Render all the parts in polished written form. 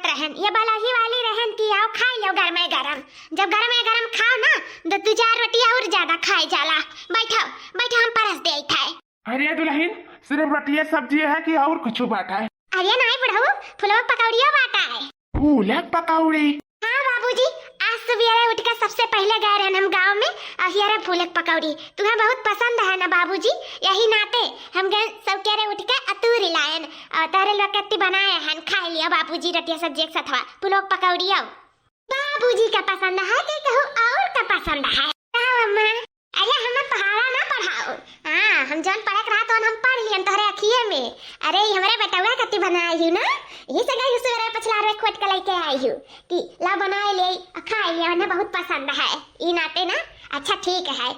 बोलत रहन, ये बलही वाली रहन कि आओ खाई लो गरमे गरम। जब गरमे गरम खाओ ना तो दो चार रोटी और ज्यादा खाई जाला। बैठो बैठो, हम परस दे थे। अरे दुल्हन, सिर्फ रोटी सब्जी है कि और कुछ बाटा है? अरे नहीं बुढ़ऊ, फुलवा पकौड़ियों बाटा है। फूलक पकौड़ी? हाँ बाबूजी, आज सवेरे उठ कर सबसे पहले गए रहन हम गांव में और ये फूलक पकौड़ी तुम्हें बहुत पसंद है ना बाबूजी, यही नाते हम गए सब कह रहे उठ के अतूर लायन और तारे लोग कत्ती बनाए हैं, खा लिया बाबूजी रोटिया सब्जी एक साथ फूलक पकौड़ी। बाबूजी का पसंद है कि कहूँ और का पसंद है? अम्मा अरे हमें पढ़ावा ना पढ़ाओ। हाँ, हम जौन पढ़क रहा तो हम पढ़ लियन तोहरे अखिए में। अरे हमारे बेटवा कत्ती बनाई हूँ ना, यही से गई सवेरे पछला रे खोट के लेके आई हूँ कि ला बनाए ले खाए ले, उन्हें बहुत पसंद है ई नाते ना। अच्छा ठीक है,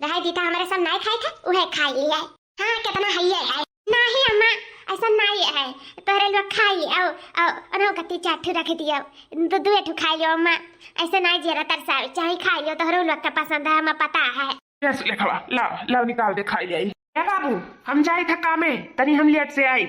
रह जीता हमारे सब नहीं खाए थे उहे खा लिया। हाँ कितना है ये है? नहीं अम्मा ऐसा नहीं है, तोहरे लोग खाई आओ और कत्ती चाटू रख दियो तो दुए ठू खाई लियो अम्मा, ऐसे नहीं जरा तरसा चाहे खाई लियो, तोहरे लोग का पसंद है हमें पता है। यस लेखवा, लाओ निकाल दे खाई ले। ए बाबू, हम जाए था कामे, तनी हम लेट से आई।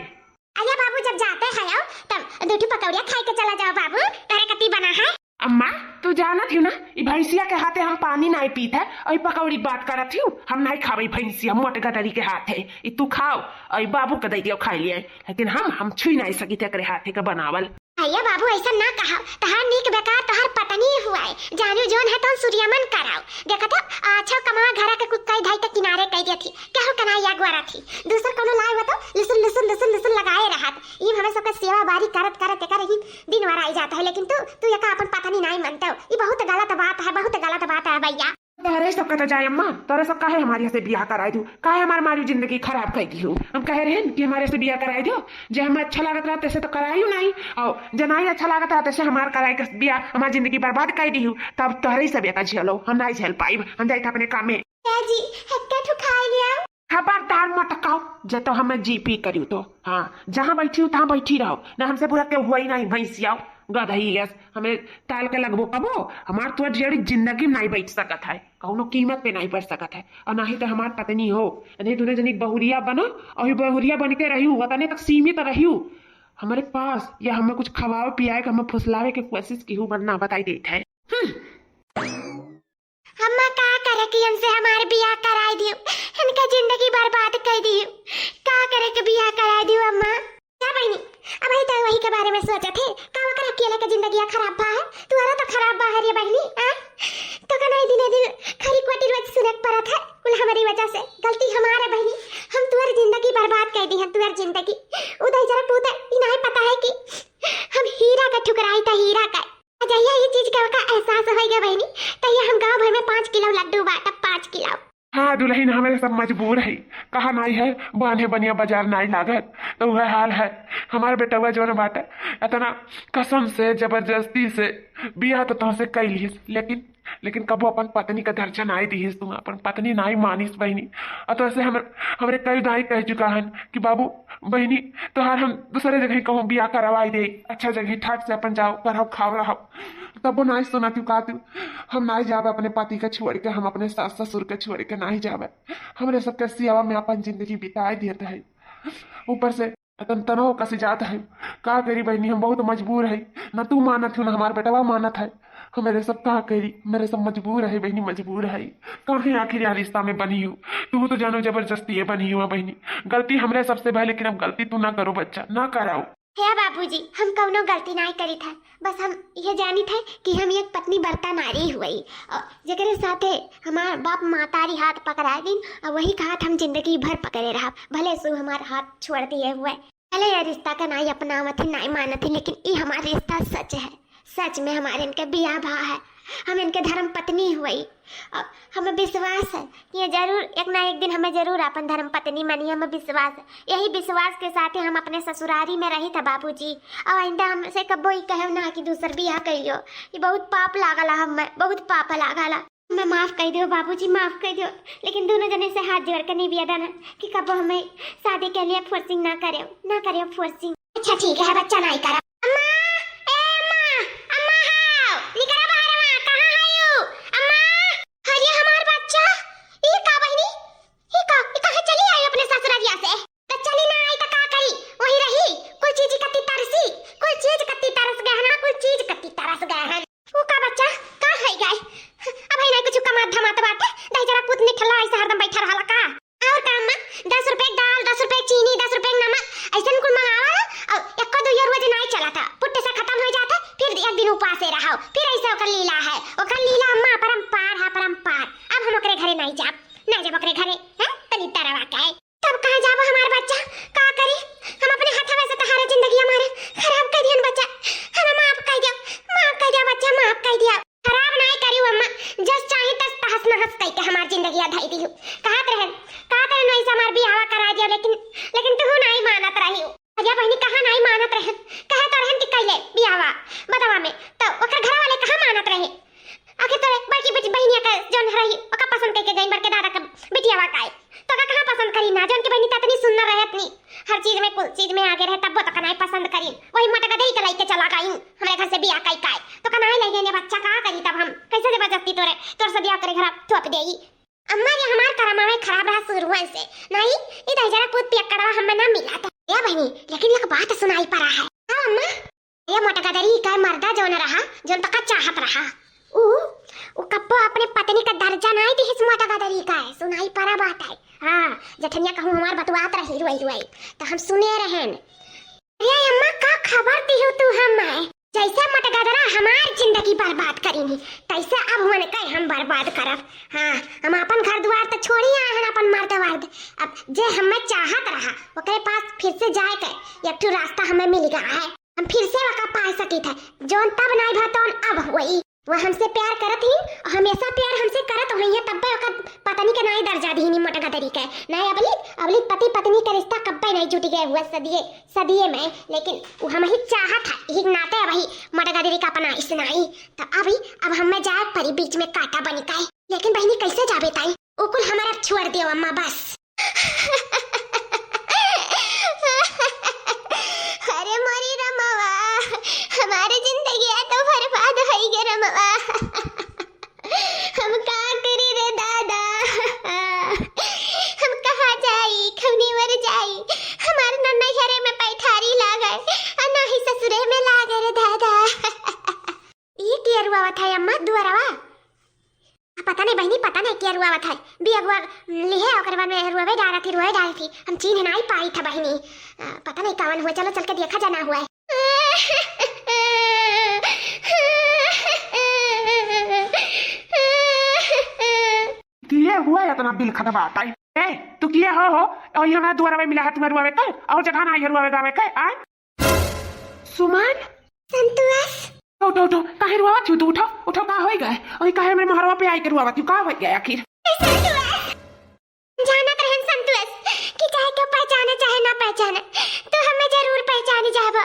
अरे बाबू जब जाते हैं तब दो ठू पकौड़िया खाई के चला जाओ बाबू, तेरे कत्ती बना है। अम्मा तू जाना थी ना, ई भैंसिया के हाथे हम पानी नहीं पीत है और पकौड़ी बात करत थी, हम नहीं खावे भैंसिया मोट गदरी के हाथे। ई तू खाओ और बाबू के दे दियो खा लिए, लेकिन हम छुई नहीं सकी तेरे हाथे के बनावल। भैया बाबू ऐसा ना कहो, तहार नीक बेकार तहार पत्नी हुआ है, जानू जोन है तो सूर्यमन कराओ। देखा था अच्छा कमा घरा के कुछ कई धाई के किनारे कह दिया थी, कहू कन्हैया गुआरा थी, दूसर कोनो लाए हो तो लुसुन लुसुन लुसुन लुसुन लगाए रहत। ई हमें सबका सेवा बारी करत करत कर ही दिन भर आई जाता है, लेकिन तू यका अपन पत्नी नहीं मानता हो, ये बहुत गलत बात है, बहुत गलत बात है भैया। तोरे सब कहता जाए अम्मा, तोरे सब काहे हमारे से ब्याह कराई दू, काहे हमारी जिंदगी खराब कर दी हो। हम कह रहे हैं कि हमारे से ब्याह कराई दो, जे हमें अच्छा लागत रहा तैसे तो कराई नहीं, और जे नहीं अच्छा लागत रहा तैसे हमारे कराई के ब्याह हमारी जिंदगी बर्बाद कर दी हो, तब तोहरे सब एक झेलो, हम नहीं झेल पाई, हम जाए अपने काम में। जी हक्का ठू खा लिया। खबरदार मत कहो, जे तो हमें जी पी करियो तो हाँ जहाँ बैठी हूँ तहाँ बैठी रहो ना, हमसे पूरा के हुआ ही नहीं भैंसिया गदही गैस हमें टाल के लगबो कबो, हमार तो जेड़ी जिंदगी में नहीं बैठ सकत है, कौनो कीमत पे नहीं बढ़ सकत है, और ना ही तो हमार पत्नी हो, नहीं तूने जनी बहुरिया बनो और बहुरिया बन के रही हूँ तने तक सीमित रही हूँ हमारे पास, या हमें कुछ खवाओ पियाए हमें फुसलावे की कोशिश की हूँ, वरना बताई देता है। अम्मा का करे कि हमसे हमारे बियाह कराई दियो, इनका जिंदगी बर्बाद कर दियो, का करे के बियाह कराई दियो अम्मा। क्या बहनी अब ही तो वही के बारे में सोचे थे, का वकर अकेले के जिंदगी खराब बा है, तुम्हारा तो खराब बा है रे बहनी। आ तो का नहीं दिने दिन खरी कोटी रोज सुनक परत है, कुल हमारी वजह से गलती हमारे बहनी, हम तुम्हारी जिंदगी बर्बाद कर दी है, तुम्हारी जिंदगी उधर जरा तू तो नहीं पता है कि हम हीरा का ठुकराई था, हीरा का अजैया ये चीज का एहसास हो गया बहनी, तो ये हम गांव भर में 5 किलो लड्डू बांटा, 5 किलो। हाँ दुल्हन हमारे सब मजबूर है, कहा नहीं है बांधे बनिया बाजार नहीं लागत, तो वह हाल है हमारे बेटा जो बाटा इतना कसम से जबरदस्ती से बियाह तो तुमसे कैलिस, लेकिन कबो अपन पत्नी का दर्जा नहीं दी, तुम अपन पत्नी नहीं मानिस बहनी, और तो ऐसे हमारे कई दाई कह चुका है कि बाबू बहनी तोहार हम दूसरे जगह कहूँ बियाह करवाई दे, अच्छा जगह ठाक से अपन जाओ करो खाओ रहो, तब वो नहीं सुना क्यों कहती हम नहीं जावे अपने पति के छोड़ के, हम अपने सास ससुर के छोड़ के नहीं जावे, हमरे सबके सियावा में अपन जिंदगी बिताए देते है, ऊपर से तनों कसी जाता है, का करी बहनी हम बहुत मजबूर है, ना तू मानत हो ना हमारे बेटवा मानत है, हम मेरे सब कहा करी मेरे सब मजबूर है बहनी, मजबूर है, कहीं आखिर यहाँ रिश्ता में बनी हूँ, तू तो जानो जबरदस्ती है बनी हुआ बहनी, गलती हमरे सबसे पहले, लेकिन अब गलती तू ना करो बच्चा, ना कराओ। है बाबूजी हम कौनो गलती नहीं करी था, बस हम ये जानी थे कि हम एक पत्नी बर्ता नारी हुई, जेकरे साथे हमार बाप मातारी हाथ पकड़ा दिन और वही हाथ हम जिंदगी भर पकड़े रहा, भले सु हमार हाथ छोड़ दिए हुए, भले ये रिश्ता का नहीं अपनावत है नहीं मानत है, लेकिन ये हमारा रिश्ता सच है, सच में हमारे इनके बियाह भा है, हम इनके धर्म पत्नी हुई, हमें विश्वास है ये जरूर एक ना एक दिन हमें जरूर अपन धर्म पत्नी मानी, हमें विश्वास है, यही विश्वास के साथ हम अपने ससुरारी में रही था बाबूजी, और आइंदा हमसे कबो ही कहे ना कि दूसर बियाह करियो, ये बहुत पाप लागला, हमें बहुत पाप लागला, मैं माफ कर दो बाबूजी माफ कर दो, लेकिन दोनों जने से हाथ जोड़ कर निवेदन है कि कबो हमें शादी के लिए फोर्सिंग ना करे फोर्सिंग। अच्छा ठीक है बच्चा नहीं करा। कोई चीज कत्ती तरस गहना करवा के आए। तब कहाँ जाबो हमार बच्चा, का करी हम अपने हाथवे से तहारे जिंदगी हमारे खराब कर दियन बच्चा। हम माफ कर दियो बच्चा, माफ कर दिया। खराब नहीं करी अम्मा, जस चाहे तस तहस नहस कह के हमार जिंदगी अधाई दी। कहत रहन ऐसा हमार बियाह करा दिया, लेकिन तू नहीं मानत रही। अजय बहनी कहाँ नहीं मानत रहन, कहत रहन कि कैले बियाह बतावा में, तो ओकर घर वाले कहाँ मानत रहे। आखिर तो बड़की बेटी बहनिया का जोन रही ओका पसंद करके गई, बड़के दादा का बिटियावा का है तो का कहाँ पसंद करी ना। जोन की बहनी ततनी सुंदर रहत नहीं, हर चीज में कुल चीज में आगे रहे, तब वो तो कनाई पसंद करी। वही मटका दे के लेके चला गई हमारे घर से बियाह कई काय, तो कनाई ले गए बच्चा का करी। तब हम कैसे जबरदस्ती तोर से बियाह करे घर थोप देई। अम्मा ये हमार करमा में खराब रहा शुरू से नहीं, इधर जरा पुत पिया करवा हमें ना मिला था या बहनी। लेकिन एक बात सुनाई पड़ा है। हां अम्मा, ये मटका दरी का मर्दा जोन रहा, जोन तक चाहत रहा, उ कप्पो अपने पत्नी का दर्जा नहीं दी इस मटका दरी का है, सुनाई पड़ा बात है। हां जठनिया कहूं हमार बतवात रही रुई तो हम सुने रहन। अरे अम्मा का खबर दी हो तू हमें, जैसे मटका दरा हमार जिंदगी बर्बाद करीनी तैसे अब मन कह हम बर्बाद करब। हां हम अपन घर द्वार तो छोड़ी आए हैं अपन मर्द वर्द, अब जे हमें चाहत रहा ओकरे पास फिर से जाए के एक ठो रास्ता हमें मिल गया है। हम फिर से वका पा सकी थे, जोन तब नहीं भतौन अब हुई। वो हमसे प्यार करत ही, हमेशा प्यार हमसे करत हुई है, तब ओकर पत्नी के नहीं दर्जा दी नहीं मटका दरी के नहीं। अबली पति पत्नी का रिश्ता कब्बे नहीं जुट गए हुआ सदिये में, लेकिन वो हम ही चाहत है ही नाते वही मटका दरी का अपना इसनाई। तो अब हमें जाए परी बीच में कांटा बनी का, लेकिन बहनी कैसे जाबे ताई, ओकुल हमारा छोड़ दियो अम्मा बस। अरे मोरी रमवा, हमारी जिंदगी तो बर्बाद हो गई रमवा। हम का करी रे दादा, हम कहाँ जाई, खवनी वर जाई। हमारे नन्नहरे में पैठारी लागे और ना ही ससुरे में लागे रे दादा। ये क्या रुआ था अम्मा दुआरवा, पता नहीं बहनी पता नहीं क्या रुआ था। बियागुआ लिहे ओकर बाद में रुआवे डाला थी हम चीन नहीं पाई था बहनी, पता नहीं कौन हुआ। चलो चल के देखा जाना हुआ है। किए हुआ है इतना बिल खतबा ताई। ए तू किए हो और ये हमारा दुआरा में मिला है तुम्हारे रुआवे का और जगह ना है रुआवे गावे का। आ सुमन संतोष उठो काहे रुआवा तू उठो का होई गए और काहे मेरे महरवा पे आई के रुआवा तू का हो गया आखिर। जानत रहन संतोष कि चाहे क्यों पहचाने चाहे ना पहचाने तो हमें जरूर पहचानी जाबो।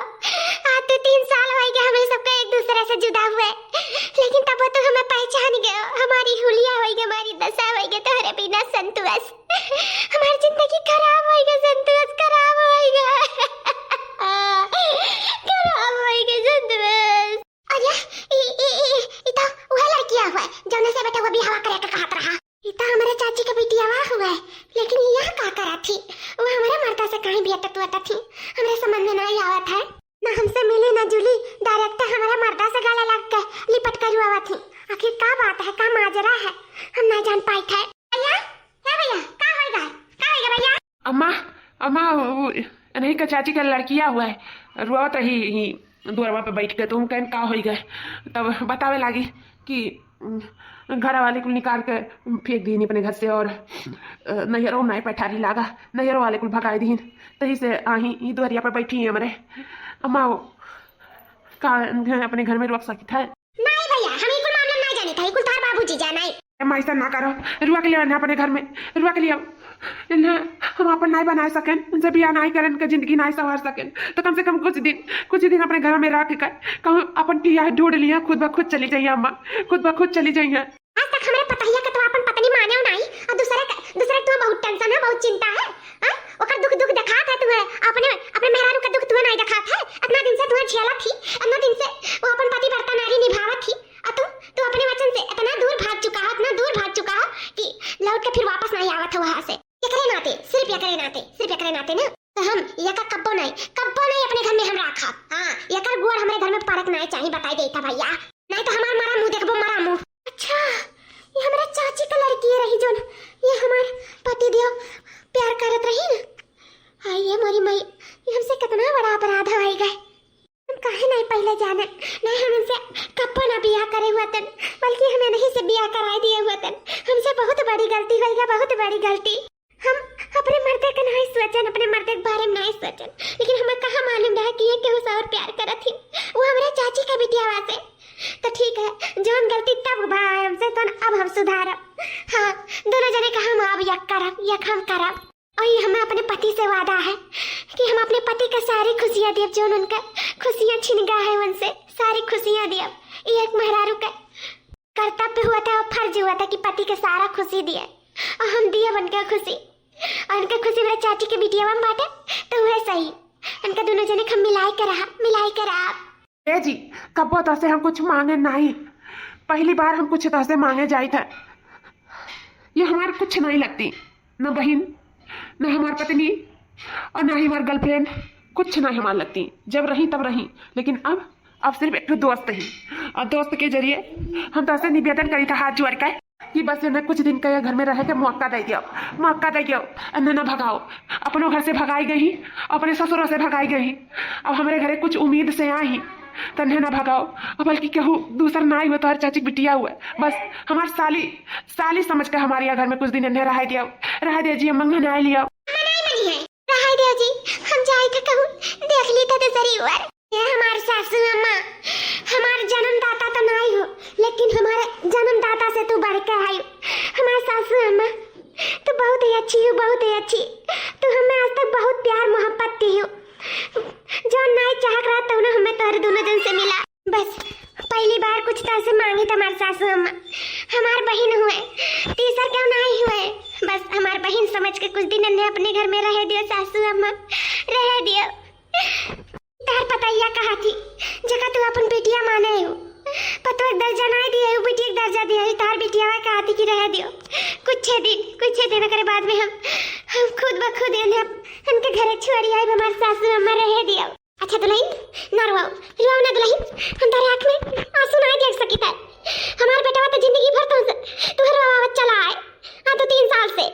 आज तो 3 साल हो गए हमें सबका एक दूसरे से जुदा हुए, लेकिन तब तो हमें पहचान गए। हमारी हुलिया हो गई, हमारी दशा हो गई तोहरे बिना संतोष। हमारी जिंदगी खराब हो गई संतोष, खराब हो गई खराब हो गई संतोष। अरे ई तो वह लड़किया हुआ जौने से बेटा वो भी हवा करे के कहत रहा। इता हमारे चाची के बेटिया हुआ है, लेकिन यहाँ का करा थी वो हमारे मर्दा से कहीं भी अटक थी, हमारे समझ में नहीं आवत है। ना हमसे मिली ना जुली, डायरेक्ट हमारे मर्दा से गला लग के लिपट कर हुआ थी। आखिर का बात है, का माजरा है, हम नहीं जान पाए थे। भैया क्या भैया का होएगा भैया। अम्मा नहीं का चाची का लड़किया हुआ है रुआवत रही दुआरवा पे बैठ के, तुम कहन का हो गए तब बतावे लागी कि घर वाले को निकाल के फेंक दी अपने घर से और नैहरों में पैठारी लागा, नैहरों वाले को भगाई दी तही से आही दुआरिया पर बैठी है हमारे। अम्मा वो का अपने घर में रुक सकती था। नहीं भैया हम इकुल मामला नहीं जानी था, इकुल तार बाबूजी जाना है। अम्मा ऐसा ना करो, रुआ के लिए अपने घर में रुआ के लिए हम अपन नहीं बना सकें, उनसे बियाह नहीं करें के जिंदगी नहीं संवार सकें, तो कम से कम कुछ दिन अपने घर में रह के कहूँ अपन पिया ढूंढ लिया, खुद ब खुद चली जाइए अम्मा, खुद ब खुद चली जाइए। आज तक हमें पता ही है कि तुम अपन पत्नी माने हो नहीं, और दूसरे तुम्हें बहुत टेंशन है, बहुत चिंता है। ओकर दुख दिखात है तुम्हें, अपने मेहरारू का दुख तुम्हें नहीं दिखात है। इतना दिन से तुम्हें झेला थी, इतना दिन से वो अपन पति वर्ता नारी निभावत थी, और तुम अपने वचन से इतना दूर भाग चुका हो कि लौट के फिर वापस नहीं आवत हो वहां से। सिर्फ एकरे नाते ना तो हम यका कब्बो नहीं अपने घर में हम रखा। हां यकर गुड़ हमारे घर में परक नहीं चाहिए, बताई देता भैया, नहीं तो हमार मारा मुंह देखबो, मारा मुंह। अच्छा ये हमारा चाची का लड़की रही जोन ये हमार पति देव प्यार करत रही ना। हाय ये मोरी मई, ये हमसे कितना बड़ा अपराध हो गए। हम काहे नहीं पहले जाने, नहीं हम इनसे कब्बो ना बियाह करे हुआ तन, बल्कि हमें नहीं से बियाह कराई दिए हुआ तन। हमसे बहुत बड़ी गलती हो गई, बहुत बड़ी गलती। हम सचन, लेकिन हमें कहाँ मालूम रहा कि ये केहू से और प्यार करत थी। वो हमारे चाची का बिटिया वासे। तो ठीक है, जौन गलती तब बा हमसे तो अब हम सुधारब। हाँ, दोनों जने का हम अब यक करब, यक हम करब। और ये हमें अपने पति से वादा है कि हम अपने पति का सारी खुशियाँ देव, जो उनका खुशियाँ छिन गया है उनसे सारी खुशियाँ देव। ये एक मेहरारू का कर्तव्य हुआ था और फर्ज हुआ था कि पति के सारा खुशी दिए, और हम दिए उनका खुशी। और उनका खुशी मेरे चाची के बिटिया में बांटे, तो वह सही। उनका दोनों जने हम मिलाई कर रहा, मिलाई कर रहा। ए जी, कबो तो से हम कुछ मांगे नहीं, पहली बार हम कुछ तो से मांगे जाए थे। ये हमारे कुछ नहीं लगती, न बहन, न हमारी पत्नी, और न ही हमारी गर्लफ्रेंड, कुछ नहीं हमारी लगती। जब रही तब रही, लेकिन अब सिर्फ एक दोस्त ही, और दोस्त के जरिए हम तो ऐसे निवेदन करी था हाथ जोड़ कर कि बस इन्हें कुछ दिन का घर में रह के मौका दे दियो, मौका दे दियो। न भगाओ, अपनों घर से भगाई गई, अपने ससुरों से भगाई गई, अब हमारे घरे कुछ उम्मीद से आई, तन्हे न भगाओ। बल्कि केहू दूसरा ना ही हो तो हर चाची बिटिया हुआ, बस हमार साली समझ कर हमारे यहाँ घर में कुछ दिन इन्हें रह दिया, रह दे जी, मंगना ना लिया। रहा दिया जी, हम जाए थे कहूँ देख ली था तो जरूर। ये हमारे सासू अम्मा, हमारे जन्मदाता तो नहीं हो, लेकिन हमारे जन्मदाता से तो बढ़ के आई। हमारे सासू अम्मा तो बहुत ही अच्छी हो, बहुत ही अच्छी। तो हमें आज तक बहुत प्यार मोहब्बत दी हो, जो नहीं चाह रहा तो ना हमें तोहरे दोनों जन से मिला। बस पहली बार कुछ तो ऐसे मांगी तो हमारे सासू अम्मा, हमारे बहन हुए, तीसरा क्यों नहीं हुए। बस हमारे बहन समझ के कुछ दिन इन्हें अपने घर में रह दियो सासू अम्मा, रह दियो। तार पतैया कहा थी जगह तू अपन बेटिया माने हो, पतो एक दर्जा नहीं दिया है, बेटी एक दर्जा दिया है। तार बेटिया कहा थी कि रह दियो कुछ दिन करे बाद में हम खुद ब खुद इन्हें उनके घरे छोड़ी आई, हमारे सासू अम्मा रह दियो। अच्छा दुल्हन ना रुआओ ना दुल्हन, हम तारे आँख में आंसू नहीं देख सकी था। हमारे बेटा तो जिंदगी भर तो रोवा चला है, हाँ तो 3 साल से,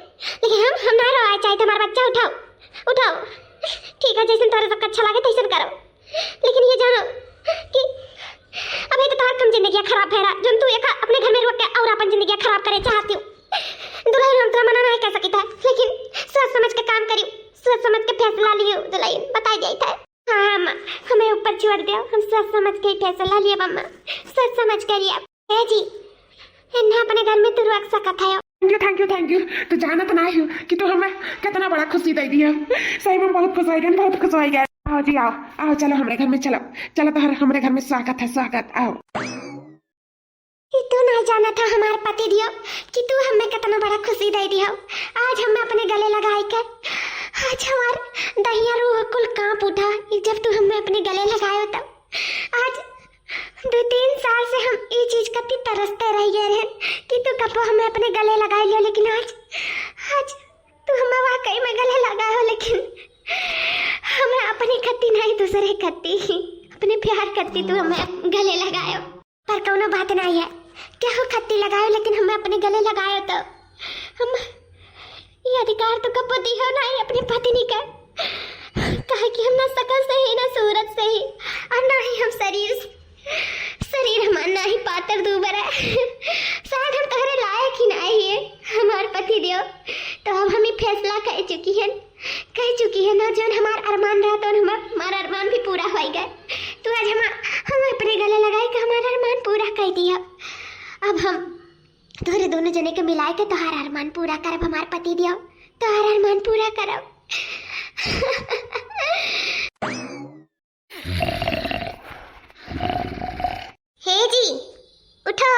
लेकिन हम ना रोआ चाहे। हमारा बच्चा उठाओ, ठीक है, जैसे तुम्हारे सबका अच्छा लगे तैसे करो, लेकिन ये जानो कि अभी तो तुम्हारी कम जिंदगी खराब है, जो तू एक अपने घर में रुक के और अपन जिंदगी खराब करे चाहती हूँ। दुल्हन हम तो मना नहीं कर सकती था, लेकिन सोच समझ के काम करी, सोच समझ के फैसला लियो दुल्हन, बता दिया था। हाँ अम्मा, हमें ऊपर छोड़ दिया, हम सोच समझ के फैसला लिए अम्मा, सोच समझ कर लिया। है जी, इन्हें अपने घर में तू रख सकता है। Thank you. तो जाना तो नहीं हो कि तू हमें कितना बड़ा खुशी दे दी है, सही में बहुत खुश हो गए, बहुत खुश हो गए। आओ जी, आओ चलो हमारे घर में, चलो तो हमारे घर में स्वागत है, स्वागत। आओ। तू नहीं जाना था हमारे पति दियो कि तू हमें कितना बड़ा खुशी दे दियो। आज हमें अपने गले लगाई कर, आज हमार दहिया रूह कुल कांप उठा जब तू हमें अपने गले लगायो। तब आज 2-3 साल से हम ये चीज कति तरसते रह गए हैं कि तू कब हमें अपने गले लगा लियो, लेकिन आज तू हमें वाकई में गले लगा हो, लेकिन हमें अपनी खत्ती नहीं दूसरे खत्ती, अपने प्यार करती तू हमें गले लगायो। पर कोनो बात नहीं है, क्या हो खत्ती लगायो, लेकिन हमें अपने गले लगायो। तो हम ये अधिकार तो कब दियो नहीं अपनी पत्नी का, कहे कि हम ना शकल से ही, ना सूरत से ही, और ना ही हम शरीर हमारा ना ही पातर दूबर है। शायद हम तुम्हारे लायक ही नहीं है हमारे पति देव। तो अब हम फैसला कह चुकी है ना, जो हमारा अरमान रहा तो हमारा अरमान भी पूरा हो गया। तो आज हम अपने गले लगाए कि हमारा अरमान पूरा कर दिया। अब हम तोहरे दोनों जने के मिलाए के तोहार अरमान पूरा करब, हमारे पति देव तोहार अरमान पूरा करब। हे जी उठो,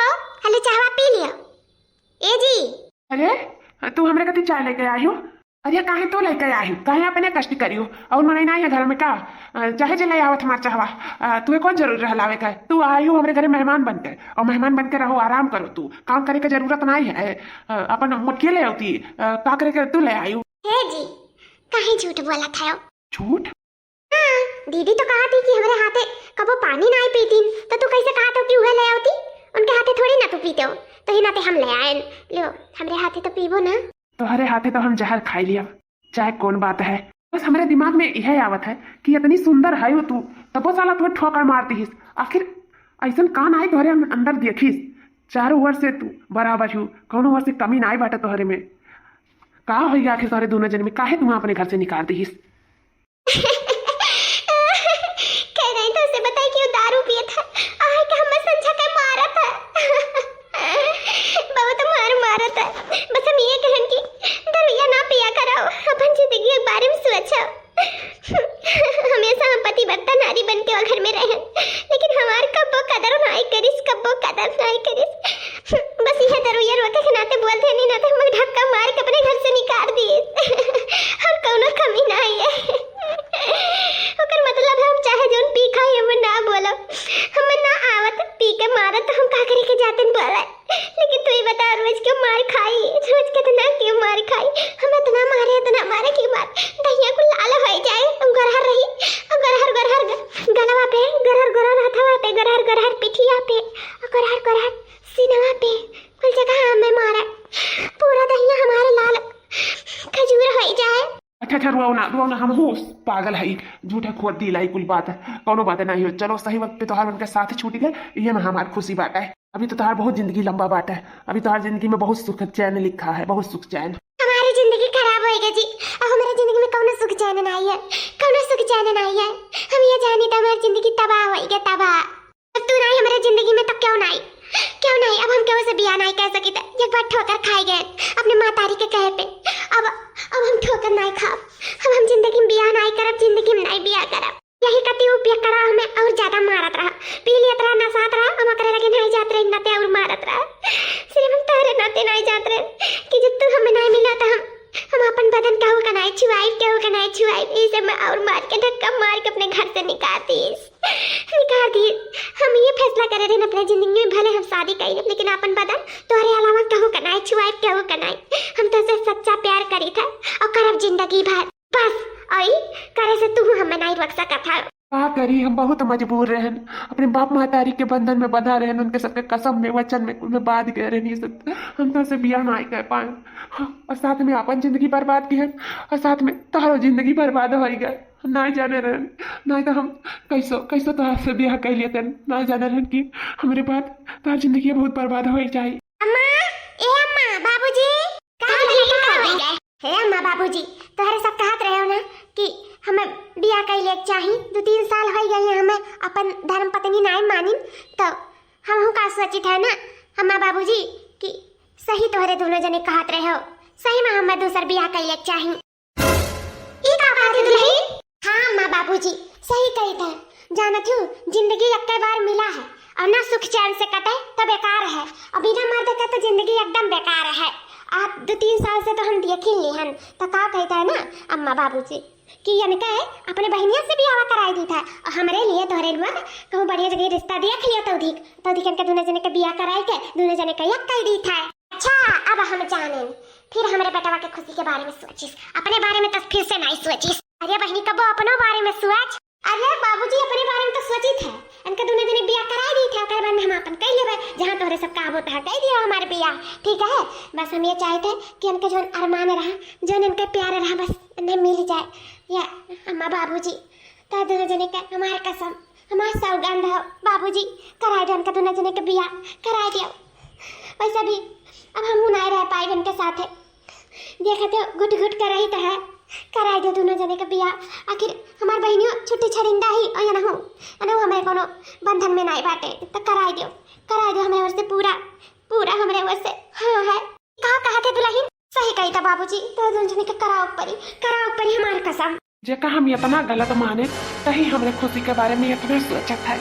हले चाहवा पी लियो। ए जी, अरे तू हमरे कति चाय लेके आई हो? अरे काहे तो लेके आई हो, काहे अपने कष्ट करियो, और मने ना है घर में का चाहे जे ले आवत हमार चाहवा। तुहे कौन जरूर रह लावे का, तू आई हो हमरे घरे मेहमान बन के, और मेहमान बन के रहो, आराम करो, तू काम करे के जरूरत नहीं है। अपन मोटके ले आती, का करे के तू ले आई हो। हे जी काहे झूठ बोला था? झूठ? हाँ, दीदी तो कहा थी कि हमारे हाथे कबो पानी नहीं पीती, तो तू कैसे कहा था कि उहे ले आती? उनके हाथे थोड़ी ना तू पीते हो, तो ही नाते हम ले आए। लो हमरे हाथे तो पीबो ना। तुम्हारे हाथे तो हम जहर खाई लिया, चाहे कौन बात है। बस हमारे दिमाग में यह आवत है कि इतनी सुंदर है तू, तबो साला तुम्हें ठोकर मारती हिस। आखिर ऐसा कान आई तुम्हारे अंदर देखिस, चारों वर्ष से तू बराबर हूँ, कौनो वर्ष से कमी ना बाटे तुम्हारे में। का होगा आखिर तुम्हारे दोनों जन में, काहे तुम अपने घर से निकाल दी हिस? कह रही तो उसे बताई कि वो दारू पिए था आए का हमें समझा के मारा था। बहुत मारा था। बस हम ये कहन की दरुया ना पिया कराओ, अपन जिंदगी के बारे में सोचो। हमेशा हम पतिव्रता नारी बन के घर में रहे, लेकिन हमार कब्बो कदर नहीं करिस, कब्बो कदर नहीं करिस। बस यह दरुया रोके के नाते बोलते नहीं ना तो हम धक्का मार के अपने घर से निकाल दिए। और कोनो कमी नहीं है। ओकर मतलब हम चाहे जोन पी खाई हम ना बोलो, हम ना आवत पी के मारत तो हम का करे के जातन बोला। लेकिन तू ही बता रोज क्यों मार खाई, रोज कितना क्यों मार खाई, हमें इतना मारे की बात दहिया को लाल हो जाए गरहर रही गरहर गलवा पे गरहर हथवा पे गरहर पिठिया पे गरहर सीनवा पे कुल जगह हमें मारा, पूरा दहिया हमारे लाल खजूर हो जाए। अच्छा रुआओ ना, हम हो पागल है, झूठे खोद दिलाई कुल बात है, कोनो बात नहीं हो। चलो सही वक्त पे तोहार उनके साथ छूट गए, ये में हमारी खुशी बात है। अभी तो तोहार बहुत जिंदगी लंबा बात है, अभी तोहार जिंदगी में बहुत सुख चैन लिखा है, बहुत सुख चैन। हमारी जिंदगी खराब होएगी जी, अब हमारी जिंदगी में कौनो सुख चैन नहीं है, कौनो सुख चैन नहीं है। हम ये जानी तो हमारी जिंदगी तबाह होएगी, तबाह। अब तू नहीं हमारी जिंदगी में तो क्यों नहीं, अब हम क्यों से बिया नहीं कह सकी था। एक बार ठोकर खाई गए अपने माँ तारी के कहे पे, अब हम ठोकर नहीं खाओ। अब हम जिंदगी में बिया नहीं करब, जिंदगी में नहीं बिया करब। यही कति उपया करा हमें और ज्यादा मारत रहा, पी लियत रहा, नसात रहा, हम करे लगे नहीं जात रहे नाते और मारत रहा। सिर्फ हम तोहरे नाते नहीं जात रहे कि जब तू हमें नहीं मिला तो हम अपन बदन कहू का नहीं छुआई, इसे मैं और मार के धक्का मार के अपने घर से निकाल दिए। हम ये फैसला करे रहे अपने जिंदगी में, भले हम शादी करी लेकिन अपन बदन तोहरे अलावा कहू का नहीं छुआई, कहू का नहीं। हम तो से सच्चा प्यार करी था और करब जिंदगी भर, बस आई करे से तू हमें नहीं रोक सका था। क्या करी, हम बहुत मजबूर रहन, अपने बाप महतारी के बंधन में बंधा रहन, उनके सबके कसम में वचन में बात गए रहनी सब, हम तो से बिया नहीं कह पाए। और साथ में अपन जिंदगी बर्बाद की है, और साथ में तोहरो जिंदगी बर्बाद हो गए। नहीं जाने रहन, नहीं तो हम कैसो तोहर से बिया कर लिए थे, नहीं जाने रहन कि हमारे बाद तोहर जिंदगी बहुत बर्बाद हो जाए। अम्मा, ए अम्मा, बाबूजी, कहाँ गए? हे अम्मा बाबूजी, तोहरे सब कहत रहे हो ना कि हमें बिया कैले चाहिए, 2-3 साल हो गए हमें अपन धर्म पत्नी नहीं मानी, तो हम का सोचित है ना अम्मा बाबूजी कि सही तोहरे दोनों जने कहत रहे हो, सही में हमें दूसर बिया कैले चाहिए। ई का बात है दुल्ही? हाँ अम्मा बाबूजी सही कही थे, जानत हूँ जिंदगी एक बार मिला है और ना सुख चैन से कटे तो बेकार है, और बिना मर्द का तो जिंदगी एकदम बेकार है। आप 2-3 साल से तो हम देख ही ली हन, तो का कहता है ना अम्मा बाबूजी कि इनके अपने बहनिया से भी आवा कराई दी था, और हमारे लिए तोहरे लिए कहूँ बढ़िया जगह रिश्ता दिया लिया तो इनके दोनों जने के बिया कराई के दोनों जने का एक कह दी था। अच्छा अब हम जाने, फिर हमारे बेटवा के खुशी के बारे में सोचिस, अपने बारे में तो फिर से नहीं सोचिस। अरे बहनी कबो अपनों बारे में सोच। अरे बाबूजी अपने बारे में तो सोचित है, इनके दोनों जने बिया कराई दी था, ओकर बाद में हम अपन कह लेबे जहां तोहरे सब काम होता है कह दिया हमारे बिया, ठीक है। बस हम ये चाहते कि इनके जो अरमान रहा, जो इनके प्यार रहा, बस इन्हें मिल जाए। या अम्मा बाबूजी तो दोनों जने के हमारे कसम, हमारा सौगंध हो बाबूजी, कराई दो इनके दोनों जने के बिया कराई दियो। वैसे भी अब हम नहीं रह पाए इनके साथ, देखा तो घुट कर रही तो है, कराई दो दोनों जने के बिया। आखिर हमार बहनियों छुट्टी छरिंदा ही और ना हो हमें कोनो बंधन में नहीं बाटे, तो कराई दो हमारे ओर से पूरा हमारे ओर से। हाँ है कहा थे दुल्हन, सही कही था बाबूजी, तो दोनों जने के कराओ परी हमारे कसम। जेका हम इतना गलत माने तही हमरे खुशी के बारे में इतना सोचत है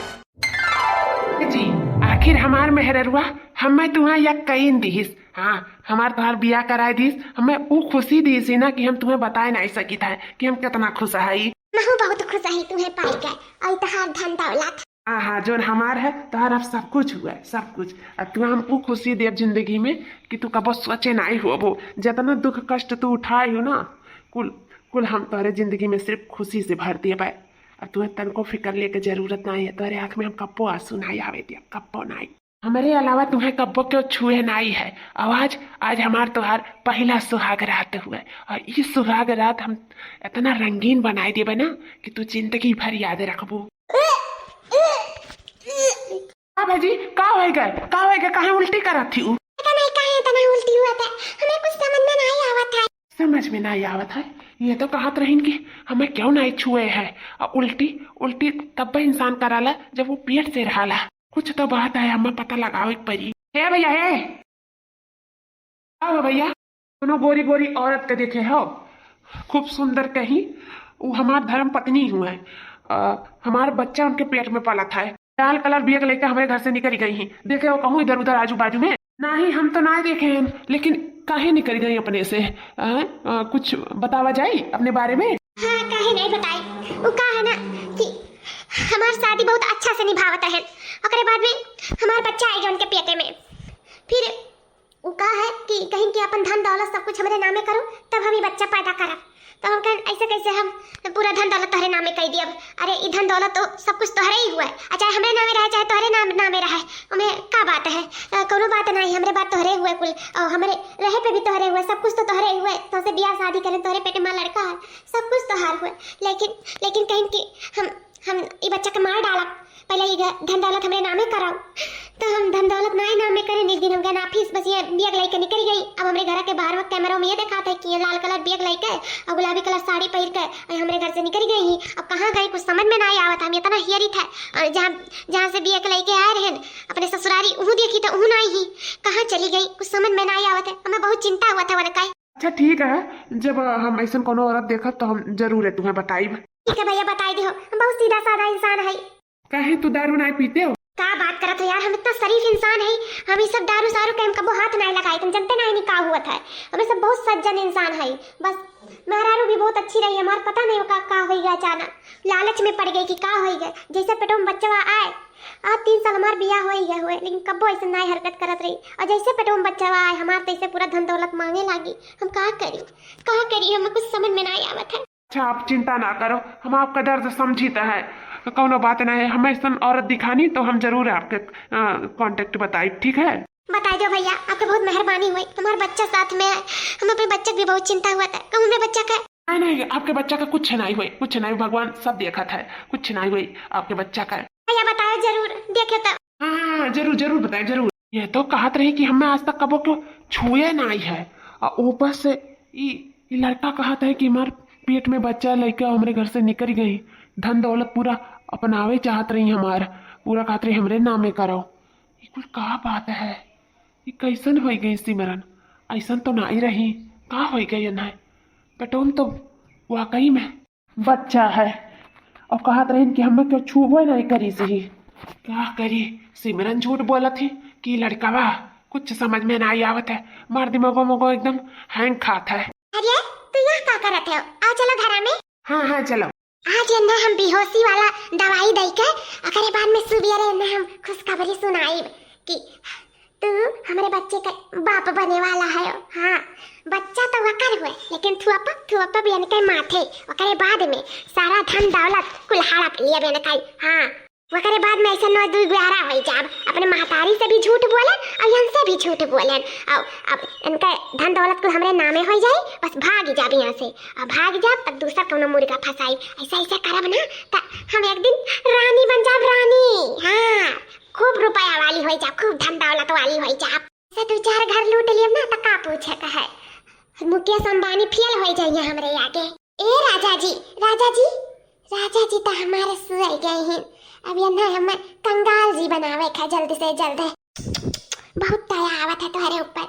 जी। आखिर हमार मेहररुआ हमें तुम्हें या कहीं दीस, हाँ हमार तोहार बिया कराई दीस, हमें वो खुशी दीस ना कि हम तुम्हें बता नहीं सकी था कि हम कितना खुश है। मैं बहुत खुश है तुम्हें पाई के, और तोहार धन दौलत। हाँ जो हमार है तोहार अब सब कुछ हुआ है, सब कुछ। अब तू हमको खुशी दे जिंदगी में कि तू कबो सोचे नहीं हो, वो जितना दुख कष्ट तू उठाए हो ना कुल हम तोहरे जिंदगी में सिर्फ खुशी से भर दिए पाए। अब तुम्हें तनको फिक्र लेके जरूरत नहीं है, तोहरे आँख में हम कब्बो आंसू नहीं आवे दिया, कब्बो नहीं। हमारे अलावा तुम्हें कब्बो क्यों छुए नहीं है। आज हमार तोहार पहला सुहाग रात हुआ, और इस सुहाग रात हम इतना रंगीन बनाई देवे ना कि तू जिंदगी भर याद रखबू। भाजी का हो गए कहाँ उल्टी करत थी? पता नहीं कहाँ उल्टी हुआ था, हमें कुछ समझ में नहीं आवा था। समझ में नहीं आवत है। ये तो कहत रहीन कि हमें क्यों नहीं छुए है, और उल्टी उल्टी तब इंसान कराला जब वो पेट से रहाला। कुछ तो बात है, हमें पता लगावे के पड़ी। हे भैया, हे आओ भैया, दोनों गोरी गोरी औरत के देखे हो, खूब सुंदर कहीं। वो हमार धर्म पत्नी हुए, हमारा बच्चा उनके पेट में पला था। लाल कलर बैग लेकर हमारे घर से निकल गई हैं। देखे हो कहूँ इधर उधर आजू बाजू में? नहीं, हम तो ना देखे हैं, लेकिन काहे निकल गई अपने से? कुछ बतावा जाए अपने बारे में? हाँ, काहे नहीं बताई। वो का है ना कि हमार शादी बहुत अच्छा से निभावत है, ओकरे बाद में हमार बच्चा आएगा उनके पेटे में। फिर वो का है कि कहीं कि अपन धन दौलत सब कुछ हमारे नामे करो, तब हम ही बच्चा पैदा करब। तो हम कहें ऐसे कैसे हम पूरा धन दौलत तोहरे नामे कह दियब? अरे ये धन दौलत तो सब कुछ तोहरे ही हुआ है, चाहे हमारे नामे रहे चाहे तोहरे नामे रहे, हमें का बात है? कोनो बात नहीं, हमारे बात तोहरे हुए कुल, और हमारे रहे पे भी तोहरे हुए, सब कुछ तो तोहरे हुए। तो से ब्याह शादी करें, तोहरे पेटे में लड़का है, सब कुछ तोहार हुए। लेकिन कहीं कि हम ये बच्चा के मार डाला, पहले ये धन दौलत हमारे नामे कराओ। तो हम धन दौलत ना ही नामे करें। एक दिन हम गए ऑफिस, बस ये बैग लेके निकल गई। अब हमारे घर के बाहर कैमरा में ये दिखाता है कि ये लाल कलर बैग लेके और गुलाबी कलर साड़ी पहन के हमारे घर से निकल गई। अब कहाँ गई कुछ समझ में नहीं आवत। हम इतना हियरी था, और जहाँ से बैग लेके आए रहे अपने ससुरारी, वह देखी तो वह नहीं ही, कहाँ चली गई कुछ समझ में नहीं आवत है। हमें बहुत चिंता हुआ था वन का। अच्छा ठीक है, जब हम ऐसा कोनो औरत देखा तो हम जरूर है तुम्हें बताई। ठीक है भैया, बताई दो। हम बहुत सीधा साधा इंसान है। कहे तू दारू नहीं पीते हो? क्या बात करत हो यार, हम इतना शरीफ इंसान है। हम ये सब दारू सारू के हम कबो हाथ नहीं लगाए, तुम जानते नहीं का हुआ था। हम सब बहुत सज्जन इंसान है। बस मेहरारू भी बहुत अच्छी रही, हमारा पता नहीं का हो गया, अचानक लालच में पड़ गई कि का हो गया। जैसे पेटों में बच्चा आए, आज 3 साल हमारा बियाह हो गया हुए, लेकिन कबो ऐसे नहीं हरकत करत रही। और जैसे पेटों में बच्चा आए हमारे तैसे पूरा धन दौलत मांगे लगी। हम कहा करी हमें कुछ समझ में नहीं आवत है। अच्छा आप चिंता ना करो, हम आपका दर्द समझीता है, कौनो बात नहीं है। हमें ऐसा औरत दिखानी तो हम जरूर आपके कांटेक्ट बताई, ठीक है? बता दो भैया, आपकी बहुत मेहरबानी हुई। हमारा बच्चा साथ में है, हम अपने बच्चे की भी बहुत चिंता हुआ था। कहूँ मेरे बच्चा का नहीं, आपके बच्चा का कुछ नहीं हुई, कुछ नहीं, भगवान सब देखा था, कुछ नहीं हुई आपके बच्चा का। भैया बताओ जरूर, देखे तो। हाँ जरूर जरूर बताए जरूर। ये तो कहत रही कि हमें आज तक कबो क्यों छुए नहीं है, और ऊपर से ये लड़का कहता है कि हमारे पेट में बच्चा लेकर हमारे घर से निकल गई, धन दौलत पूरा अपनावे चाहत रही, हमारा पूरा कहत रही हमरे नामे करो। ये कुल का बात है? ये कैसन हो गई सिमरन? ऐसा तो नहीं रही, का हो गई ना? पेटों तो वाकई में बच्चा है, और कहत रही कि हमें क्यों छूबो नहीं करी सही। क्या करी? सिमरन झूठ बोला थी कि लड़का वाह कुछ समझ में नहीं आवत है, मार दिमागो मोगो एकदम हैंग खात है। अरे तू यहाँ क्या करत है? आ चलो घर में। हाँ चलो। आज ना हम बेहोशी वाला दवाई दे के अगले बाद में सुबेरे ना हम खुशखबरी सुनाई कि तू हमारे बच्चे का बाप बने वाला है। हाँ, बच्चा तो वकर हुए, लेकिन थुआपा बेन के माथे वकरे बाद में सारा धन दौलत कुल हड़प लिया बेन का। हाँ, वकरे बाद में ऐसा 9 11 हो जाब। अपने महतारी से भी झूठ बोले और इनसे भी झूठ बोले, और अब इनका धन दौलत को हमारे नामे हो जाए, बस भाग जाब यहाँ से। और भाग जाब तब दूसरा कोनो मुर्गा फंसाई। ऐसा करब ना तो हम एक दिन रानी बन जाब, रानी। हाँ, खूब रुपया वाली हो जाब, खूब धन दौलत वाली हो जाब। ऐसा 2-4 घर लूट लियब ना तो का पूछे का है, मुकेश अंबानी फेल हो जाइए हमरे आगे। ए राजा जी तो हमारे सुई गए हैं। अब ये ना हमें कंगाल जी बनावे का जल्द से जल्द। बहुत दया आवत है तुम्हारे ऊपर।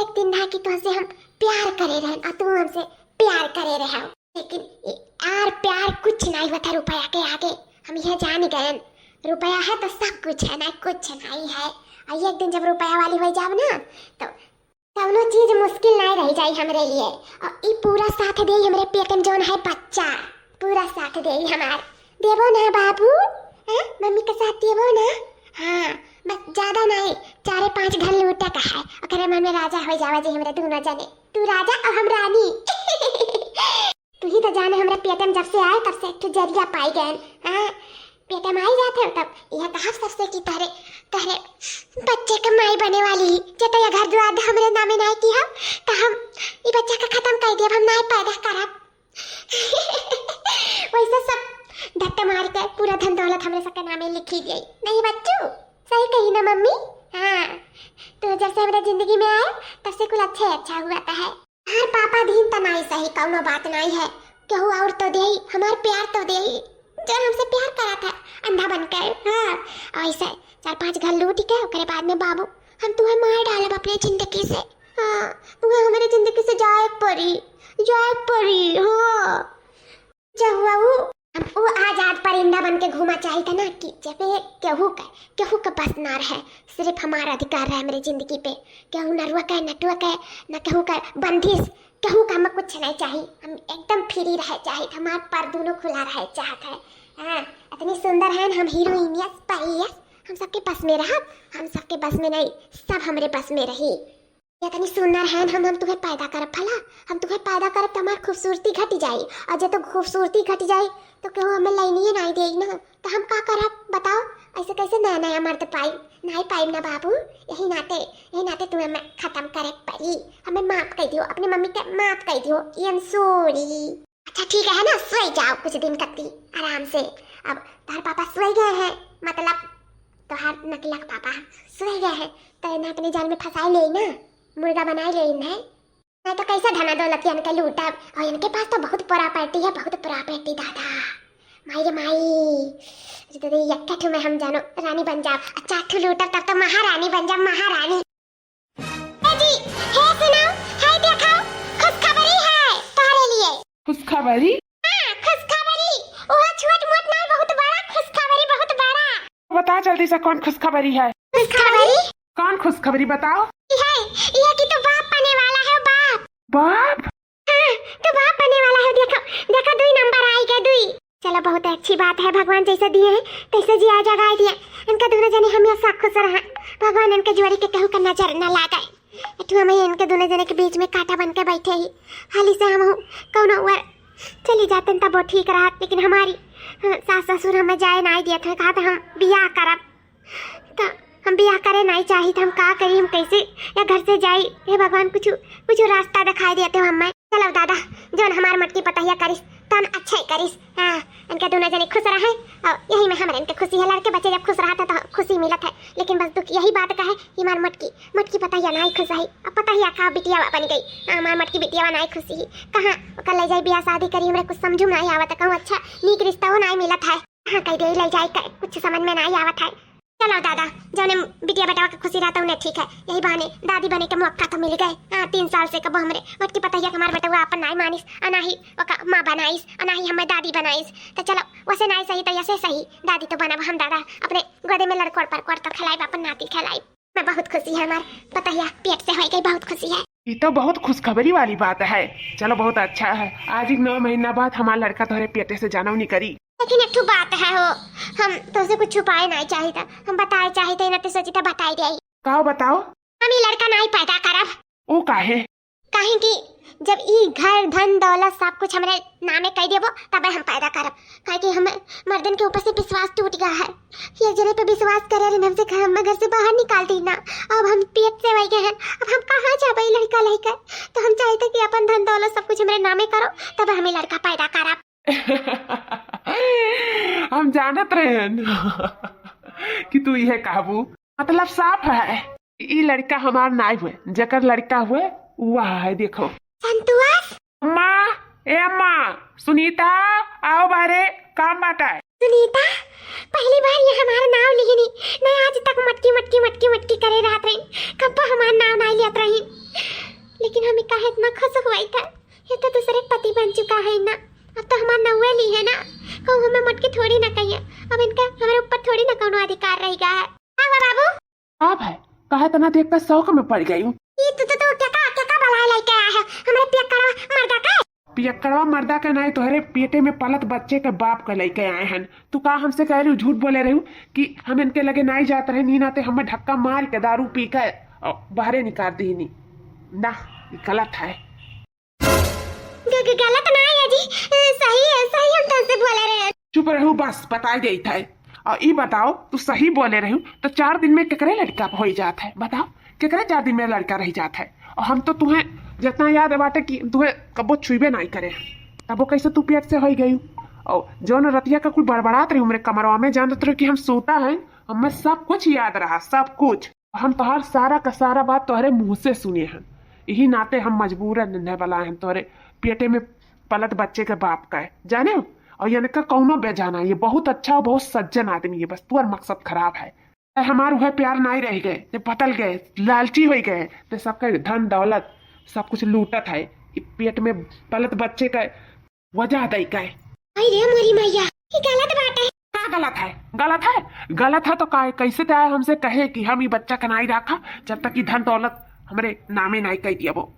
एक दिन ना कि तुमसे हम प्यार करे रहे और तुम हमसे प्यार करे रहे, लेकिन यार प्यार कुछ नहीं होता रुपया के आगे। हम यह जान गए, रुपया है तो सब कुछ है, ना कुछ नहीं है। और एक दिन जब रुपया वाली हो जाओ ना तो कौनो चीज मुश्किल नहीं रह जाए हमरे लिए। और ये पूरा साथ दे हमारे पेट में जोन है बच्चा, पूरा साथ दे हमार। देवो ना बाबू, मम्मी के साथ देवो ना। हाँ, बस ज्यादा नहीं, 4-5 घर लूटा का है। अगर मन में राजा हो जावा जी हमरे दोनों जने, तू राजा और हम रानी। तू ही तो जाने हमारे पेट में जब से आए तब से तू जरिया पाई गए। हाँ, पेट में आई जाते हो तब यह कहा सबसे कि तहरे बच्चे का माई बने वाली जे तो ये घर द्वार हमरे नामे नहीं की हम तो हम ये बच्चा का खत्म कर दिया, हम नहीं पैदा करब। वैसे सब धक्के मार के पूरा धन दौलत हमरे सबके नामे लिखी गई। नहीं बच्चू, सही कही ना मम्मी? हाँ, तो जब से हमारे जिंदगी में आए तब से कुछ अच्छा हुआ है। हर पापा दिन त नहीं सही, कौनो बात नहीं है, केहू और तो दे, हमार प्यार तो दे, जो हमसे प्यार करा था अंधा बनकर। हाँ ऐसे 4-5 घर लूट के ओकरे बाद में बाबू हम तुम्हें मार डालब अपने जिंदगी से। हाँ तुम्हें हमारे जिंदगी से जाए पड़ी। हाँ जो हुआ वो आजाद परिंदा बन के घूमा चाहिए था ना, कि जब केहू का बस ना रहे, सिर्फ हमारा अधिकार रहे मेरी जिंदगी पे। केहू न रुआ के न टुआ के न केहू का बंदिश, केहू का हमें कुछ नहीं चाहिए, हम एकदम फ्री रहे चाहिए, हमारे पर दोनों खुला रहे चाहत है। हाँ इतनी सुंदर है हम हीरोइन यस पाई यस, हम सबके बस में रहा, हम सबके बस में नहीं, सब हमारे बस में रही। इतनी सुंदर है हम तुम्हें पैदा करब भला, हम तुम्हें पैदा करब तो हमारी खूबसूरती घट जाई, और जब तो खूबसूरती घट जाई तो क्यों हमें लाइनिए नहीं देगी ना, तो हम का करब बताओ। ऐसे कैसे नया नया मर्द पाई नहीं पाई ना बाबू, यही नाते तुम्हें हमें खत्म करे पड़ी। हमें माफ कर दियो, अपनी मम्मी के माफ कर दियो, आई एम सॉरी। अच्छा ठीक है ना, सोई जाओ कुछ दिन तक आराम से। अब तार पापा सोई गए हैं, मतलब तोहार नकला पापा सोई गए हैं, तो इन्हें अपने जाल में फंसाई ले ना, मुर्गा बनाई ले इन्हें, नहीं तो कैसे धना दौलत इनके लूटब। और इनके पास तो बहुत प्रॉपर्टी है, बहुत प्रॉपर्टी दादा। माई तो यक्का ठू में हम जानो रानी बन जाओ, अच्छा ठू लूटब तब तो महारानी बन जाओ, महारानी। जी हे सुनाओ, हे दिखाओ, खुशखबरी है तुम्हारे लिए। खुशखबरी? हाँ खुशखबरी, वो छोट मोट नहीं, बहुत बड़ा खुशखबरी, बहुत बड़ा। बता जल्दी से कौन खुशखबरी है? खुशखबरी? कौन खुशखबरी बताओ। ये कि तो बाप बने वाला है, बाप। हाँ तो बाप बने वाला है, देखो 2 नंबर आई गए 2। चलो बहुत अच्छी बात है, भगवान जैसे दिए हैं तैसे जिया जगा दिए, इनका दोनों जने हमेशा खुश रहा, भगवान इनके जोड़ी के कहू का नजर न लागे। तू हमें इनके दोनों जने के बीच में कांटा बन के बैठे ही, हाली से हम कौन वर चली जाते तब वो ठीक रहा, लेकिन हमारी सास ससुर हमें जाए नहीं दिया था, कहा था हम बियाह करब, तो हम बियाह करे नहीं चाहिए था, हम का करी, हम कैसे या घर से जाई। हे भगवान कुछ रास्ता दिखाई देते हो हमें। चलो दादा जो हमार मटकी पतहिया करिस तन अच्छा ही करिस। हाँ इनके दोनों जने खुश रहे, और यही में हमारे इनके खुशी है, लड़के बच्चे जब खुश रहा था तो खुशी मिलत है, लेकिन बस दुख यही बात का है कि हमार मटकी पतहिया नहीं खुश रही। अब पतहिया का बिटिया बन गई, हमार मटकी बिटिया नहीं खुशी, कहाँ कल ले जाए बियाह शादी करी, हमारे कुछ समझू नहीं आवत, कहूँ अच्छा नीक रिश्ता हो नहीं मिलत है, कहाँ कहीं दे ले जाए कुछ समझ में नहीं आवत है। चलो दादा जो ने बिटिया बेटा के खुशी रहता उन्हें ठीक है, यही बहाने दादी बने के मौका तो मिल गए। हाँ 3 साल से कबो हमरे मटकी पतैया हमारे बेटा हुआ अपन नहीं मानिस, अनाही ओका माँ बनाइस, अनाही हमें दादी बनाइस, तो चलो वैसे नहीं सही तो ऐसे सही दादी तो बनब हम दादा, अपने गोदे में लड़कोड़ पर तो खिलाई, अपन नाती खिलाई। मैं बहुत खुशी है, हमार पतैया पेट से हो गई, बहुत खुशी है। ये तो बहुत खुशखबरी वाली बात है, चलो बहुत अच्छा है। आज ही 9 महीना बाद हमारा लड़का तुम्हारे पेटे से जाना नहीं करी, लेकिन एक बात है हो, हम तो उसे कुछ छुपाए नहीं चाहिए था, हम बताए चाहिए थे, ना तो सोची था बताई दे। काओ बताओ। हम ये लड़का नहीं पैदा करब। ओ काहे? काहे कि जब ई घर धन दौलत सब कुछ हमारे नामे कह देबो तब हम पैदा करब, काहे कि हमें मर्दन के ऊपर से विश्वास टूट गया है, ये जने पे विश्वास करे रहे हमसे घर से बाहर निकाल दी ना, अब हम पेट से वही गए हैं, अब हम कहाँ जाबे लड़का लेकर, तो हम चाहते कि अपन धन दौलत सब कुछ हमारे नामे करो तब हमें लड़का पैदा करब। हम जानत रहे कि तू यह कहबू, मतलब साफ है ये लड़का हमार नाई हुए, जकर लड़का हुए वह है। देखो संतोष माँ, ए माँ, सुनीता आओ बारे, काम बाटा है। सुनीता पहली बार ये हमारा नाम लिखनी नहीं, आज तक मटकी मटकी मटकी मटकी करे रहत रही, कब हमारा नाम नहीं लियत रही, लेकिन हमें कहा इतना खुश हुआ था, ये तो दूसरे पति बन चुका है ना, अब तो हमारा नौवे ली है ना, कहूँ हमें मटकी थोड़ी ना कहिए, अब इनका हमारे ऊपर थोड़ी ना कोनो अधिकार रहेगा। हाँ बाबू आप है कहा तना देख कर शौक में पड़ गई हूँ। ये तो क्या बला लेके आया है हमारे पियक्कड़वा मर्दा का? पियक्कड़वा मर्दा का नहीं, तोहरे पेटे में पलत बच्चे के बाप का लेके आए हैं। तू कहा हमसे कह रही हूँ, झूठ बोले रही हूँ कि हम इनके लगे नहीं जाते रहे, नीन आते हमें धक्का मार के दारू पी कर और बाहरे निकाल दी नी ना, गलत है। गलत नहीं है जी, सही है, सही हम तुमसे बोले रहे हैं। चुप रहू बस, बता दे था। और ये बताओ तू सही बोले रही तो 4 दिन में केकरे लड़का हो जाता है, बताओ केकरे 4 दिन में लड़का रह जाता है, और हम तो तुम्हें जितना याद है बाटे कि तुम्हें कबो छुबे नहीं करे, तब वो कैसे तू पेट से हो गई। और जो न रतिया का कोई बड़बड़ात रही मेरे कमरवा में, जानते रहे कि हम सोता है, हमें सब कुछ याद रहा, सब कुछ। हम तोहार सारा का सारा बात तोहरे मुँह से सुने हैं यही नाते हम मजबूर है वाला है तोरे पेटे में पलत बच्चे के बाप का है जाने हो। और ये का कौनो बेजाना है, ये बहुत अच्छा और बहुत सज्जन आदमी है, बस तुअर मकसद खराब है। हमार वह प्यार नहीं रह गए, ते बदल गए, लालची हो गए, ते सबका धन दौलत सब कुछ लूटत है। ये पेट में पलत बच्चे का वजह दई का है। अरे मोरी मैया, ये गलत बात है। क्या गलत है? गलत है, गलत है तो का कैसे तो आए हमसे कहे कि हम ये बच्चा का नहीं रखा जब तक कि धन दौलत हमारे नामे नहीं कह दिया वो।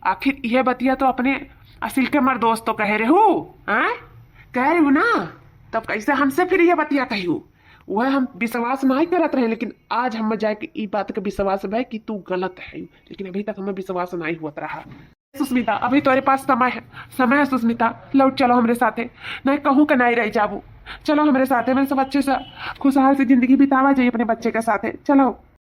आखिर यह बतिया तो अपने असिल के मर दोस्त तो कह रहे हो, कह रही हूँ ना, तब कैसे हमसे फिर ये बतिया कही हूँ। वह हम विश्वास नहीं करत रहे, लेकिन आज हम जाए कि ई बात का विश्वास है कि तू गलत है, लेकिन अभी तक हमें विश्वास नहीं हुआ रहा। सुस्मिता अभी तुम्हारे पास समय है सुस्मिता, लौट चलो हमारे साथे, नहीं कहूँ कि नहीं रह जाबू, चलो हमारे साथे, मैं सब अच्छे से खुशहाल से जिंदगी बितावा जाइए अपने बच्चे के साथे, चलो।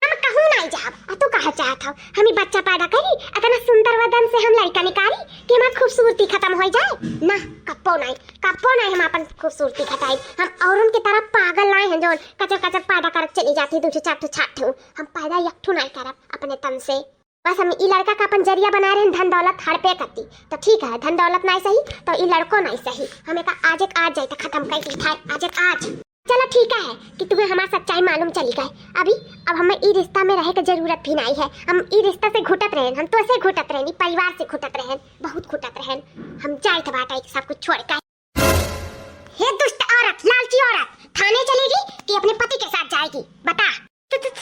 हम कहूँ नहीं जाब, तू कहा चाहत हो हम बच्चा पैदा करी, इतना सुंदर वदन से हम लड़का निकाली कि हमार खूबसूरती खत्म हो जाए ना। कप्पो नहीं हम अपन खूबसूरती घटाई। हम औरन की तरह पागल नहीं हैं जो कचर पैदा कर चली जाती दूसरे चाट हम पैदा यकठू नहीं करब अपने तन से। बस हम ई लड़का का अपन जरिया बना रहे हैं, धन दौलत हड़पे करती तो ठीक है, धन दौलत नहीं सही तो ई लड़को नहीं सही, हमें का आज जाए तो खत्म कर दी था आज। चलो ठीक है कि तुम्हें हमारी सच्चाई मालूम चली गई। अब हमें ई रिश्ता में रहे की जरूरत भी नहीं है। हम ई रिश्ता से घुटत रहे, हम तो ऐसे घुटत रहे, परिवार से घुटत रहे, बहुत घुटत रहे। हम जाए तो बाटा सब कुछ छोड़ कर। हे दुष्ट औरत, लालची औरत, थाने चलेगी कि अपने पति के साथ जाएगी बता।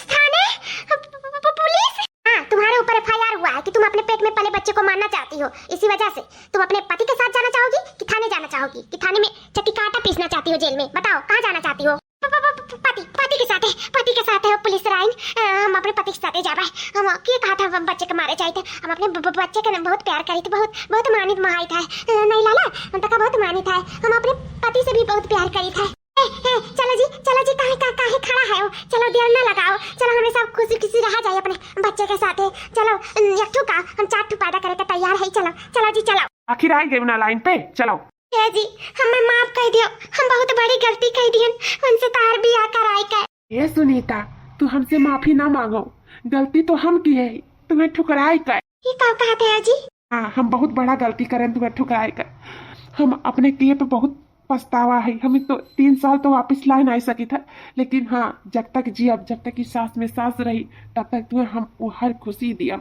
थाने? पुलिस? हाँ, तुम्हारे ऊपर एफआईआर हुआ है कि तुम अपने पेट में पले बच्चे को मारना चाहती हो, इसी वजह से तुम अपने पति के साथ जाना चाहोगी कि थाने जाना चाहोगी, कि थाने में चक्की काटा पीसना चाहती हो, जेल में बताओ कहाँ जाना चाहती हो। पति के साथ है पुलिस राइन, हम अपने पति के साथ जाबे। हम के कहा था बच्चे के मारे जाए थे, हम अपने बच्चे के बहुत प्यार करी थी, बहुत मानित महाई था, नहीं लाला हम तक बहुत मानित है, हम अपने पति से भी बहुत प्यार करी था। चलो जी काहे खड़ा है, चलो देर ना लगाओ, चलो हमें सब खुशी रहा जाए अपने बच्चे के साथ। चलो यकठू का हम 4 पैदा करे के तैयार है, चलो जी चलो। आखिर आई गई ना लाइन पे, चलो। जी हमें माफ कर दियो, हम बहुत बड़ी गलती कर दी, उनसे तार भी आकर आए का। ये सुनीता, तू हमसे माफी ना मांगो, गलती तो हम की है, तुम्हें ठुकराई का। ये कब कहते हैं जी? हाँ, हम बहुत बड़ा गलती करें, तुम्हें ठुकराई का। हम अपने किए पे बहुत पछतावा है, हमें तो 3 साल तो वापस ला नहीं सकी था, लेकिन हाँ जब तक जी, अब जब तक की सांस में सांस रही तब तक तुम्हें हम वो हर खुशी दिया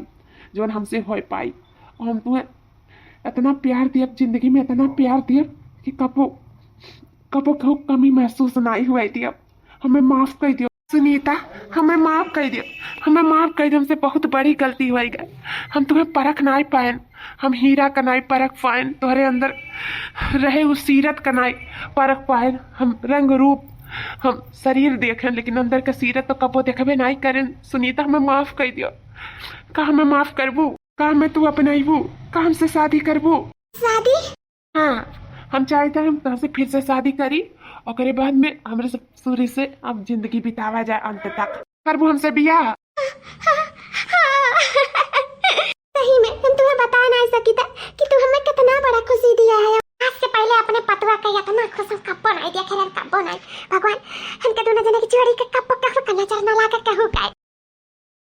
जो हमसे हो पाई। और हम तुम्हें इतना प्यार दिया, जिंदगी में इतना प्यार दिया कि कबो कमी महसूस नहीं हुई थी। अब हमें माफ कर दियो सुनीता, हमें माफ कर दियो, हमसे बहुत बड़ी गलती हो गई। हम तुम्हें परख नहीं पाए, हम हीरा का नहीं परख पाए, तुम्हारे अंदर रहे उस सीरत का नहीं परख पाए। हम रंग रूप, हम शरीर देखें, लेकिन अंदर का सीरत तो कबो देखबे नहीं करें। सुनीता हमें माफ कर दियो, का हमें माफ करबू, का हमें तू अपनाइबू, का हमसे शादी करबू। शादी? हाँ, हम चाहते हैं हम तुमसे फिर से शादी करी और करे बाद में हमारे सूर्य से अब जिंदगी बितावा जाए अंत तक। करबू हमसे बियाह? सही में हम तुम्हें बता नहीं सकी था कि तू हमें कितना बड़ा खुशी दिया है। आज से पहले अपने पतवा का इतना खुश कप्पो नहीं देखा, कप्पो नहीं। भगवान हमके दोनों जने की जोड़ी के कप्पो करना चढ़ना ला के कहू का।